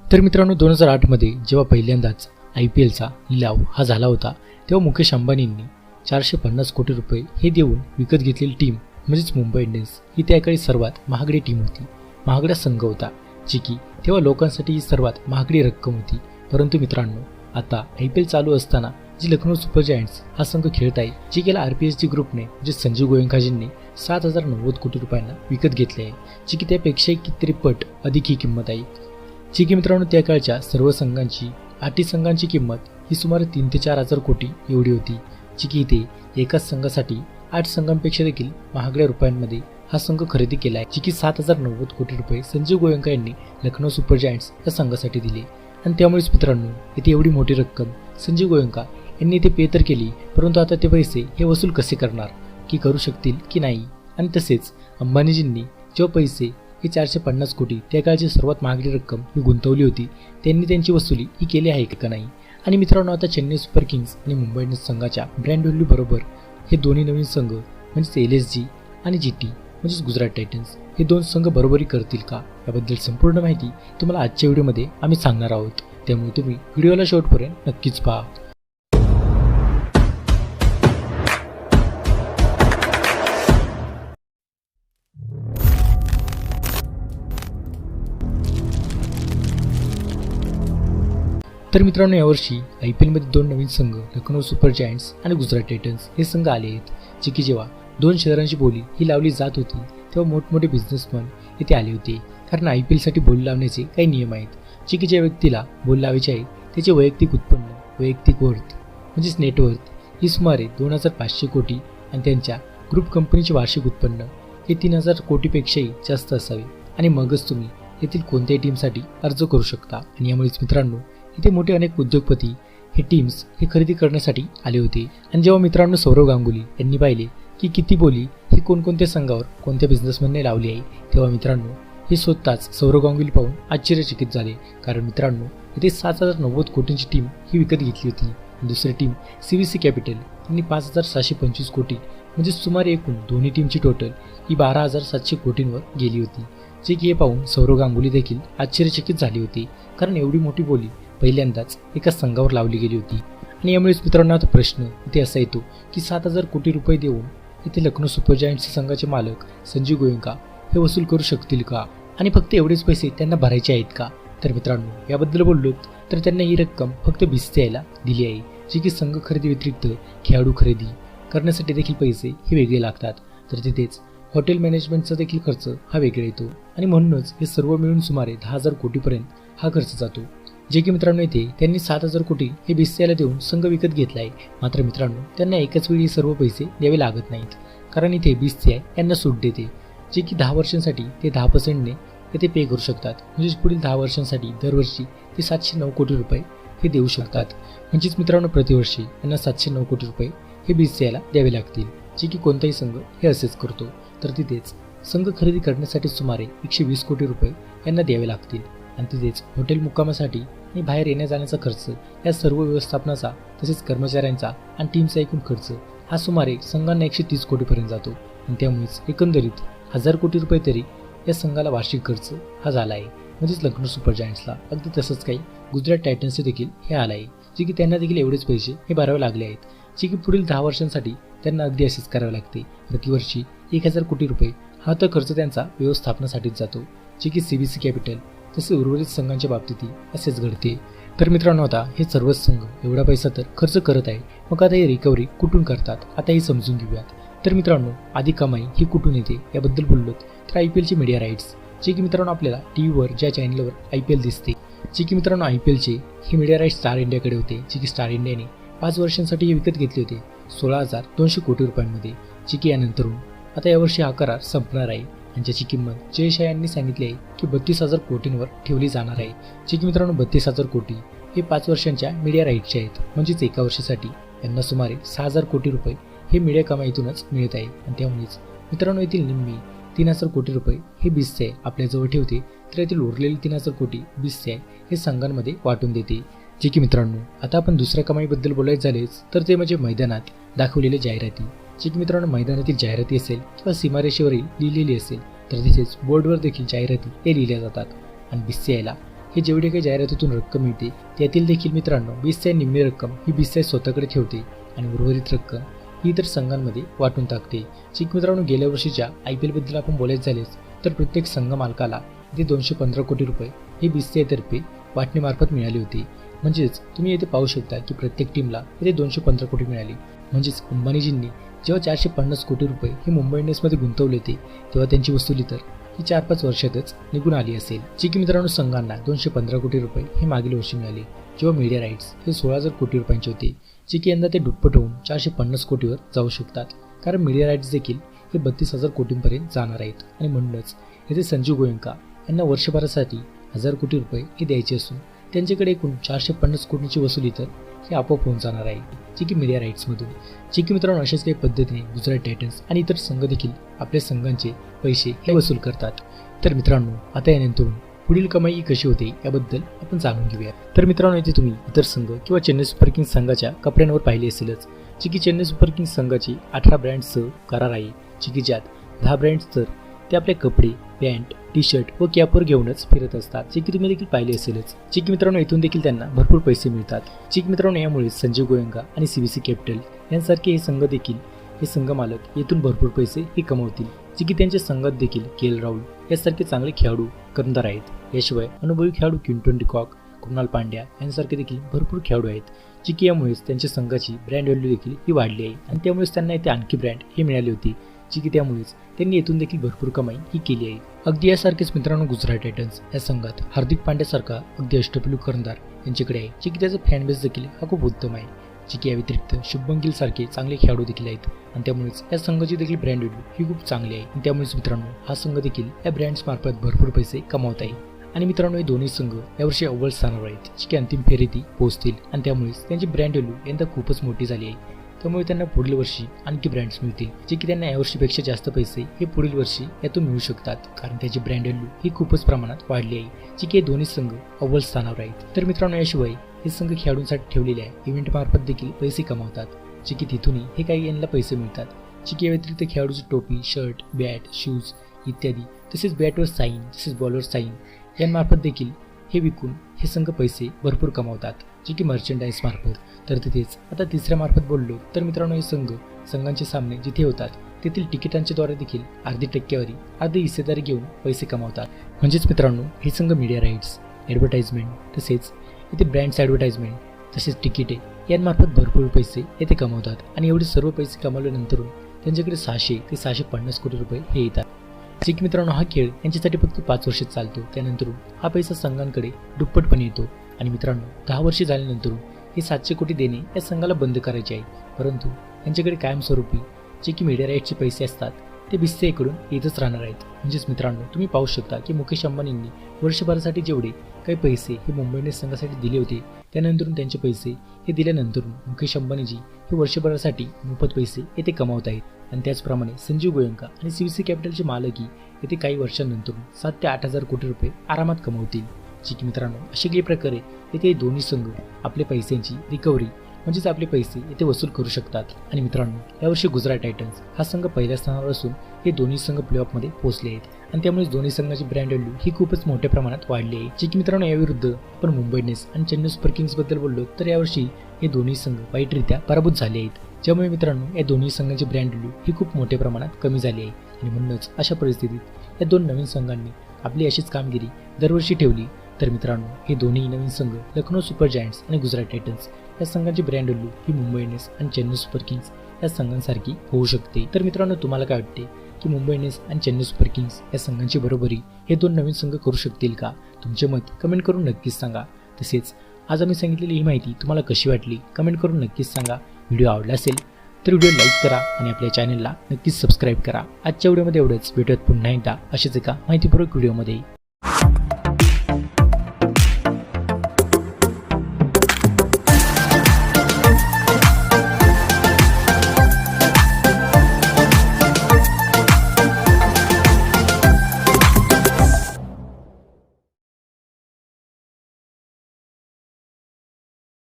तर मित्रांनो 2008 जेव्हा पहिल्यांदाच IPLचा लिलाव हा झाला होता तेव्हा मुकेश अंबानींनी 450 कोटी रुपये हे देऊन विकत घेतलेली टीम म्हणजेच मुंबई इंडियन्स ही त्या काळी सर्वात महागडी टीम होती, महागडा संघ होता, जी की तेव्हा लोकांसाठी ही सर्वात महागडी रक्कम होती। परंतु मित्रांनो आता IPL चालू असताना जी लखनौ सुपर जायंट्स हा संघ खेळत आहे, जी गेला RPSG ग्रुपने म्हणजे संजीव गोयंकाजींनी 7,090 कोटी रुपयांना विकत घेतले आहे, जी की त्यापेक्षाही कितीतरी पट अधिक ही किंमत आहे। जी की मित्रांनो त्या काळच्या सर्व संघांची 8 संघांची किंमत ही सुमारे 3 ते 4 हजार कोटी एवढी होती, जी की इथे एकाच संघासाठी 8 संघांपेक्षा देखील महागड्या रुपयांमध्ये हा संघ खरेदी केला आहे, जी की 7,090 कोटी रुपये संजीव गोयंका यांनी लखनौ सुपर जायंट्स या संघासाठी दिले। आणि त्यामुळेच मित्रांनो इथे एवढी मोठी रक्कम संजीव गोयंका यांनी इथे पे तर केली, परंतु आता ते पैसे हे वसूल कसे करणार, की करू शकतील की नाही। आणि तसेच अंबानीजींनी जेव्हा पैसे ही 450 कोटी त्या काळची सर्वात महागडी रक्कम ही गुंतवली होती, त्यांनी त्यांची वसुली ही केली आहे का नाही। आणि मित्रांनो आता चेन्नई सुपर किंग्स आणि मुंबई इंडियन्स संघाच्या ब्रँड व्हॅल्यू बरोबर हे दोन्ही नवीन संघ म्हणजेच LSG आणि GT म्हणजेच गुजरात टायटन्स हे दोन संघ बरोबरी करतील का, याबद्दल संपूर्ण माहिती तुम्हाला आजच्या व्हिडिओमध्ये आम्ही सांगणार आहोत, त्यामुळे तुम्ही व्हिडिओला शेवटपर्यंत नक्कीच पहा। तर मित्रांनो यावर्षी IPLमध्ये दोन नवीन संघ लखनौ सुपर जायंट्स आणि गुजरात टायटन्स हे संघ आले आहेत, जे की जेव्हा दोन शहरांची बोली ही लावली जात होती तेव्हा मोठमोठे बिझनेसमन इथे आले होते, कारण IPLसाठी बोली लावण्याचे काही नियम आहेत, जे की ज्या व्यक्तीला बोली लावायची आहे त्याचे वैयक्तिक उत्पन्न वैयक्तिक वर्थ म्हणजेच नेटवर्थ ही सुमारे 2,500 कोटी आणि त्यांच्या ग्रुप कंपनीचे वार्षिक उत्पन्न हे 3,000 कोटीपेक्षाही जास्त असावे, आणि मगच तुम्ही येथील कोणत्याही टीमसाठी अर्ज करू शकता। आणि यामुळेच मित्रांनो इथे मोठे अनेक उद्योगपती हे टीम्स हे खरेदी करण्यासाठी आले होते। आणि जेव्हा मित्रांनो सौरव गांगुली यांनी पाहिले की किती बोली ही कोणकोणत्या संघावर कोणत्या बिझनेसमॅनने लावली आहे, तेव्हा मित्रांनो हे स्वतःच सौरव गांगुली पाहून आश्चर्यचकित झाले, कारण मित्रांनो इथे 7,090 कोटींची टीम ही विकत घेतली होती। दुसरी टीम CVC कॅपिटल यांनी 5,725 कोटी म्हणजे सुमारे एकूण दोन्ही टीमची टोटल ही 12,700 कोटींवर गेली होती, जे की हे पाहून सौरव गांगुली देखील आश्चर्यचकित झाले होते, कारण एवढी मोठी बोली पहिल्यांदाच एका संघावर लावली गेली होती। आणि यामुळेच मित्रांनो आता प्रश्न इथे असा येतो की 7,000 कोटी रुपये देऊन इथे लखनौ सुपर जायंट्स संघाचे मालक संजीव गोयंका हे वसूल करू शकतील का, आणि फक्त एवढेच पैसे त्यांना भरायचे आहेत का। तर मित्रांनो याबद्दल बोललो तर त्यांना ही रक्कम फक्त BCCIला दिली आहे, जी की संघ खरेदी व्यतिरिक्त खेळाडू खरेदी करण्यासाठी देखील पैसे हे वेगळे लागतात, तर तिथेच हॉटेल मॅनेजमेंटचा देखील खर्च हा वेगळा येतो, आणि म्हणूनच हे सर्व मिळून सुमारे 10,000 कोटीपर्यंत हा खर्च जातो, जे की मित्रांनो इथे त्यांनी 7,000 कोटी हे BCCIला देऊन संघ विकत घेतला आहे। मात्र मित्रांनो त्यांना एकाच वेळी सर्व पैसे द्यावे लागत नाहीत, कारण इथे BCCI यांना सूट देते, जे की 10 वर्षांसाठी ते 10%ने ते पे करू शकतात, म्हणजेच पुढील 10 वर्षांसाठी दरवर्षी ते 709 कोटी रुपये हे देऊ शकतात। म्हणजेच मित्रांनो प्रतिवर्षी यांना 709 कोटी रुपये हे BCCIला द्यावे लागतील, जे की कोणताही संघ हे असेच करतो। तर तिथेच संघ खरेदी करण्यासाठी सुमारे 120 कोटी रुपये यांना द्यावे लागतील, आणि तिथेच हॉटेल मुक्कामासाठी आणि बाहेर येण्या जाण्याचा खर्च या सर्व व्यवस्थापनाचा तसेच कर्मचाऱ्यांचा आणि टीमचा एकूण खर्च हा सुमारे संघांना 130 कोटीपर्यंत जातो। आणि त्यामुळेच एकंदरीत 1,000 कोटी रुपये तरी या संघाला वार्षिक खर्च हा झाला आहे, म्हणजेच लखनौ सुपर जायंट्सला। अगदी तसंच काही गुजरात टायटन्सचे देखील हे आलं आहे, जे की त्यांना देखील एवढेच पैसे हे भरावे लागले आहेत, जे की पुढील 10 वर्षांसाठी त्यांना अगदी असेच करावे लागते। प्रतिवर्षी 1,000 कोटी रुपये हा तर खर्च त्यांचा व्यवस्थापनासाठीच जातो, जे की CVC कॅपिटल तसे उर्वरित संघांच्या बाबतीतही असेच घडते। तर मित्रांनो आता हे सर्वच संघ एवढा पैसा तर खर्च करत आहे, मग आता हे रिकव्हरी कुठून करतात आता हे समजून घेऊयात। तर मित्रांनो आधी कमाई ही कुठून येते याबद्दल बोललो तर IPLचे मीडिया राईट्स, जे की मित्रांनो आपल्याला टीव्हीवर ज्या चॅनलवर IPL दिसते, जे की मित्रांनो IPLचे हे मीडिया राईट्स स्टार इंडियाकडे होते, जे की स्टार इंडियाने 5 वर्षांसाठी हे विकत घेतले होते 16,200 कोटी रुपयांमध्ये, जे की यानंतरून आता यावर्षी हा करार संपणार आहे, आणि ज्याची किंमत जय शाह यांनी सांगितली आहे की 32,000 कोटींवर ठेवली जाणार आहे, जे की मित्रांनो 32,000 कोटी हे 5 वर्षांच्या मीडिया राईट्सचे आहेत, म्हणजेच एका वर्षासाठी यांना सुमारे 6,000 कोटी रुपये हे मीडिया कमाईतूनच मिळत आहे। आणि त्यामुळेच मित्रांनो येथील निम्मी 3,000 कोटी रुपये हे BCCI आपल्याजवळ ठेवते, तर येथील उरलेले 3,000 कोटी BCCI हे संघांमध्ये वाटून देते। जे की मित्रांनो आता आपण दुसऱ्या कमाईबद्दल बोलायचं झालेच तर ते म्हणजे मैदानात दाखवलेले जाहिराती, जे की मित्रांनो मैदानातील जाहिराती असेल किंवा सीमारेषेवरील लिहिलेली असेल तर तिथेच बोर्डवर देखील जाहिराती हे लिहिल्या जातात, आणि BCCIला हे जेवढे काही जाहिरातीतून रक्कम मिळते त्यातील देखील मित्रांनो 20 ते निम्मी रक्कम ही BCCI स्वतःकडे ठेवते आणि उर्वरित रक्कम ही इतर संघांमध्ये वाटून टाकते. ठीक मित्रांनो, गेल्या वर्षीच्या IPL बद्दल आपण बोलायचं झालेच तर प्रत्येक संघ मालकाला ते 215 कोटी रुपये हे BCCI तर्फे वाटणीमार्फत मिळाले होते. म्हणजेच तुम्ही येथे पाहू शकता की प्रत्येक टीमला येथे 215 कोटी मिळाले. म्हणजेच अंबानीजींनी जेव्हा 450 कोटी रुपये हे मुंबई इंडियन्समध्ये गुंतवले होते तेव्हा त्यांची वसुली तर ही 4-5 वर्षातच निघून आली असेल. जी की मित्रांनो संघांना 215 कोटी रुपये हे मागील वर्षी मिळाले, जेव्हा मीडिया राईट्स हे 16,000 कोटी रुपयांचे होते, जे की यंदा ते दुप्पट होऊन 450 कोटीवर जाऊ शकतात. कारण मीडिया राईट्स देखील हे 32,000 कोटींपर्यंत जाणार आहेत आणि म्हणूनच येथे संजीव गोयंका यांना वर्षभरासाठी 1,000 कोटी रुपये हे द्यायचे असून त्यांच्याकडे एकूण 450 कोटींची वसुली तर हे आपोआप होऊन जाणार आहे, जे की मीडिया राईट्समधून. जे की मित्रांनो अशाच काही पद्धतीने गुजरात टायटन्स आणि इतर संघ देखील आपल्या संघांचे पैसे हे वसूल करतात. तर मित्रांनो आता यानंतरून पुढील कमाई कशी होते याबद्दल आपण जाणून घेऊया. तर मित्रांनो येथे तुम्ही इतर संघ किंवा चेन्नई सुपर किंग्स संघाच्या कपड्यांवर पाहिले असेलच, जे की चेन्नई सुपर किंग्स संघाची 18 ब्रँड्ससह करार आहे, जे की ज्यात 10 ब्रँड्स तर ते आपले कपडे, पॅन्ट, टी शर्ट व कॅपवर घेऊनच फिरत असतात, जे की तुम्ही देखील पाहिले असेलच. जे की मित्रांनो इथून देखील त्यांना भरपूर पैसे मिळतात. जे की मित्रांनो यामुळे संजीव गोयंका आणि CVC कॅपिटल यांसारखे हे संघ देखील हे संघ मालक येथून भरपूर पैसे हे कमवतील, जे की त्यांच्या संघात देखील KL राहुल यासारखे चांगले खेळाडू कर्णधार आहेत. याशिवाय अनुभवी खेळाडू क्विंटन डिकॉक, कृणाल पांड्या यांसारखे देखील भरपूर खेळाडू आहेत, जे की यामुळेच त्यांच्या संघाची ब्रँड व्हॅल्यू देखील ही वाढली आहे आणि त्यामुळेच त्यांना इथे आणखी ब्रँड हे मिळाली होती, जी की त्यामुळेच त्यांनी येथून देखील भरपूर कमाई ही केली आहे. अगदी यासारखेच मित्रांनो गुजरात टायटन्स या संघात हार्दिक पांड्यासारखा अगदी अष्टपैलू कर्णधार यांच्याकडे आहे, जे की त्याचा फॅन बेस देखील हा खूप उत्तम आहे. जे की या व्यतिरिक्त शुभमन गिल सारखे चांगले खेळाडू देखील आहेत आणि त्यामुळेच या संघाची देखील ब्रँड व्हॅल्यू ही खूप चांगली आहे आणि त्यामुळेच मित्रांनो हा संघ देखील या ब्रँड्स मार्फत भरपूर पैसे कमावत आहे. आणि मित्रांनो हे दोन्ही संघ यावर्षी अव्वल स्थानावर आहेत, जे की अंतिम फेरीत पोहोचतील आणि त्यामुळेच त्यांची ब्रँड व्हॅल्यू यंदा खूपच मोठी झाली आहे. त्यामुळे त्यांना पुढील वर्षी आणखी ब्रँड्स मिळतील, जे की त्यांना यावर्षीपेक्षा जास्त पैसे हे पुढील वर्षी यातून मिळू शकतात, कारण त्याची ब्रँड व्हॅल्यू ही खूपच प्रमाणात वाढली आहे, जी की हे दोन्ही संघ अव्वल स्थानावर आहेत. तर मित्रांनो याशिवाय हे संघ खेळाडूंसाठी ठेवलेल्या इव्हेंट मार्फत देखील पैसे कमावतात, जे की तिथूनही हे काही यांना पैसे मिळतात. जे की या व्यतिरिक्त खेळाडूची टोपी, शर्ट, बॅट, शूज इत्यादी तसेच बॅटवर साईन तसेच बॉलवर साईन यांमार्फत देखील हे विकून हे संघ पैसे भरपूर कमावतात, जे की मर्चंडाईज मार्फत. तर तिथेच आता तिसऱ्या मार्फत बोललो तर मित्रांनो हे संघांचे सामने जिथे होतात तेथील तिकिटांच्या द्वारे देखील अर्धी टक्केवारी अर्धी हिस्सेदारी घेऊन पैसे कमावतात. म्हणजेच मित्रांनो हे संघ मीडिया राईट्स, ॲडव्हर्टाइजमेंट तसेच इथे ब्रँड्स ॲडव्हर्टाइजमेंट तसेच तिकिटे यांमार्फत भरपूर पैसे येथे कमावतात आणि एवढे सर्व पैसे कमावल्यानंतरून त्यांच्याकडे 600 ते 650 कोटी रुपये हे येतात. जे की मित्रांनो हा खेळ यांच्यासाठी फक्त 5 वर्षात चालतो, त्यानंतर हा पैसा संघांकडे दुप्पटपणे येतो आणि मित्रांनो 10 वर्षे झाल्यानंतर हे 700 कोटी देणे या संघाला बंद करायचे आहे, परंतु यांच्याकडे कायमस्वरूपी जे की मीडिया राईटचे पैसे असतात ते BCCI कडून येतच राहणार आहेत. म्हणजेच मित्रांनो तुम्ही पाहू शकता की मुकेश अंबानींनी वर्षभरासाठी जेवढे काही पैसे हे मुंबई इंडियन्स संघासाठी दिले होते त्यानंतर त्यांचे पैसे हे दिल्यानंतर मुकेश अंबानीजी हे वर्षभरासाठी मोफत पैसे येथे कमावत आहेत. आणि त्याचप्रमाणे संजीव गोयंका आणि CVC कॅपिटलचे मालकी येथे काही वर्षांनंतर 7 ते 8,000 कोटी रुपये आरामात कमवतील. जे की मित्रांनो अशा प्रकारे येथे दोन्ही संघ आपल्या पैशांची रिकव्हरी म्हणजेच आपले पैसे येथे वसूल करू शकतात. आणि मित्रांनो यावर्षी गुजरात टायटन्स हा संघ पहिल्या स्थानावर असून हे दोन्ही संघ प्लेऑफमध्ये पोहोचले आहेत आणि त्यामुळे दोन्ही संघाची ब्रँड व्हॅल्यू ही खूपच मोठ्या प्रमाणात वाढली आहे. जे की मित्रांनो याविरुद्ध आपण मुंबई इंडियन्स आणि चेन्नई सुपर किंग्स बद्दल बोललो तर यावर्षी हे दोन्ही संघ वाईटरित्या पराभूत झाले आहेत, ज्यामुळे मित्रांनो या दोन्ही संघांची ब्रँड व्हॅल्यू ही खूप मोठ्या प्रमाणात कमी झाली आहे. आणि म्हणूनच अशा परिस्थितीत या दोन नवीन संघांनी आपली अशीच कामगिरी दरवर्षी ठेवली तर मित्रांनो हे दोन्ही नवीन संघ लखनौ सुपर जायंट्स आणि गुजरात टायटन्स या संघांची ब्रँड व्हॅल्यू ही मुंबई इंडियन्स आणि चेन्नई सुपर किंग्स या संघांसारखी होऊ शकते. तर मित्रांनो तुम्हाला काय वाटते की मुंबई इंडियन्स आणि चेन्नई सुपर किंग्स या संघांची बरोबरी हे दोन नवीन संघ करू शकतील का? तुमचे मत कमेंट करून नक्कीच सांगा. तसेच आज आम्ही सांगितलेली ही माहिती तुम्हाला कशी वाटली कमेंट करून नक्कीच सांगा. व्हिडिओ आवडला असेल तर व्हिडिओ लाईक करा आणि आपल्या चॅनलला नक्कीच सबस्क्राईब करा. आजच्या व्हिडिओमध्ये एवढंच, भेटूयात पुन्हा एकदा अशाच एका माहितीपूर्वक व्हिडिओमध्ये.